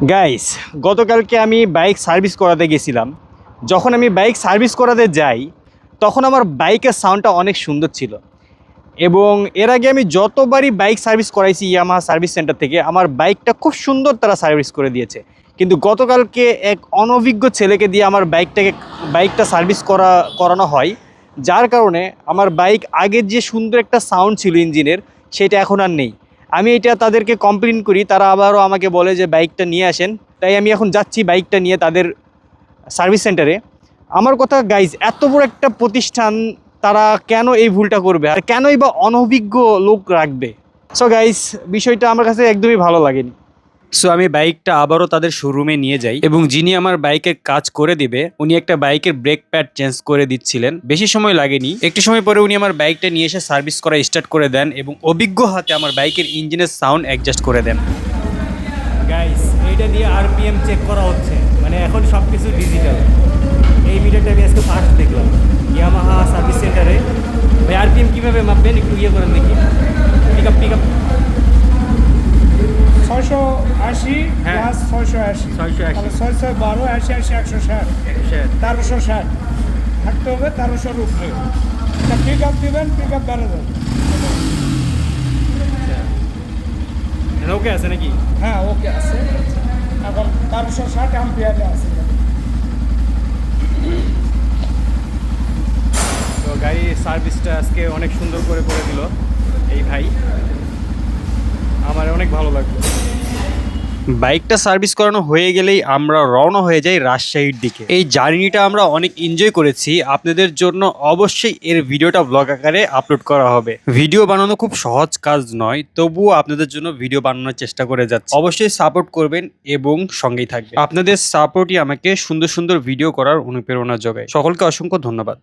Guys, গতকালকে আমি bike service করাতে গেছিলাম। যখন আমি বাইক সার্ভিস করাতে যাই তখন আমার বাইকের সাউন্ডটা অনেক সুন্দর ছিল। এবং এর আগে আমি যতবারই বাইক সার্ভিস করাইছি ইয়ামাহা সার্ভিস সেন্টার থেকে, আমার বাইকটা খুব সুন্দর তারা সার্ভিস করে দিয়েছে। কিন্তু গতকালকে এক অনভিজ্ঞ ছেলেকে দিয়ে আমার বাইকটা সার্ভিস করানো হয়, যার কারণে আমার বাইক আগের যে সুন্দর একটা সাউন্ড ছিল ইঞ্জিনের, সেটা এখন আর নেই। আমি এটা তাদেরকে কমপ্লেন করি, তারা আবারও আমাকে বলে যে বাইকটা নিয়ে আসেন। তাই আমি এখন যাচ্ছি বাইকটা নিয়ে তাদের সার্ভিস সেন্টারে। আমার কথা গাইজ, এত বড় একটা প্রতিষ্ঠান, তারা কেন এই ভুলটা করবে আর কেনই বা অনভিজ্ঞ লোক রাখবে? সো গাইজ, বিষয়টা আমার কাছে একদমই ভালো লাগেনি। সো আমি বাইকটা আবারও তাদের শোরুমে নিয়ে যাই এবং যিনি আমার বাইকের কাজ করে দিবে উনি একটা বাইকের ব্রেক প্যাড চেঞ্জ করে দিচ্ছিলেন। বেশি সময় লাগেনি, একটু সময় পরে উনি আমার বাইকটা নিয়ে এসে সার্ভিস করা স্টার্ট করে দেন এবং অভিজ্ঞ হাতে আমার বাইকের ইঞ্জিনের সাউন্ড অ্যাডজাস্ট করে দেন। গাইস, এইটা দিয়ে আরপিএম চেক করা হচ্ছে, মানে এখন সব কিছু ডিজিটাল। এই মিটারটা আমি আজকে ফার্স্ট দেখলাম ইয়ামাহা সার্ভিস সেন্টারে। ভাই, আরপিএম কীভাবে মাপবেন একটু ইয়ে করেন দেখি। পিক আপ 680 প্লাস 680 তাহলে 612 80 80 160 1360 থাকতে হবে, 1300 উপরে। পিক আপ দিবেন, পিক আপ বেড়ে যাবে। ওকে আছে নাকি? হ্যাঁ, ওকে আছে। এখন 1360 অ্যাম্পিয়ারে আছে। তো গাড়ির সার্ভিসটা আজকে অনেক সুন্দর করে দিল এই ভাই, আমার অনেক ভালো লাগলো। বাইকটা সার্ভিস করানো হয়ে গেলেই আমরা রওনা হয়ে যাই রাজশাহীর দিকে। এই জার্নিটা আমরা অনেক এনজয় করেছি। আপনাদের জন্য অবশ্যই এর ভিডিওটা ব্লগ আকারে আপলোড করা হবে। ভিডিও বানানো খুব সহজ কাজ নয়, তবুও আপনাদের জন্য ভিডিও বানানোর চেষ্টা করে যাচ্ছি। অবশ্যই সাপোর্ট করবেন এবং সঙ্গেই থাকবেন। আপনাদের সাপোর্টই আমাকে সুন্দর সুন্দর ভিডিও করার অনুপ্রেরণা যোগায়। সকলকে অসংখ্য ধন্যবাদ।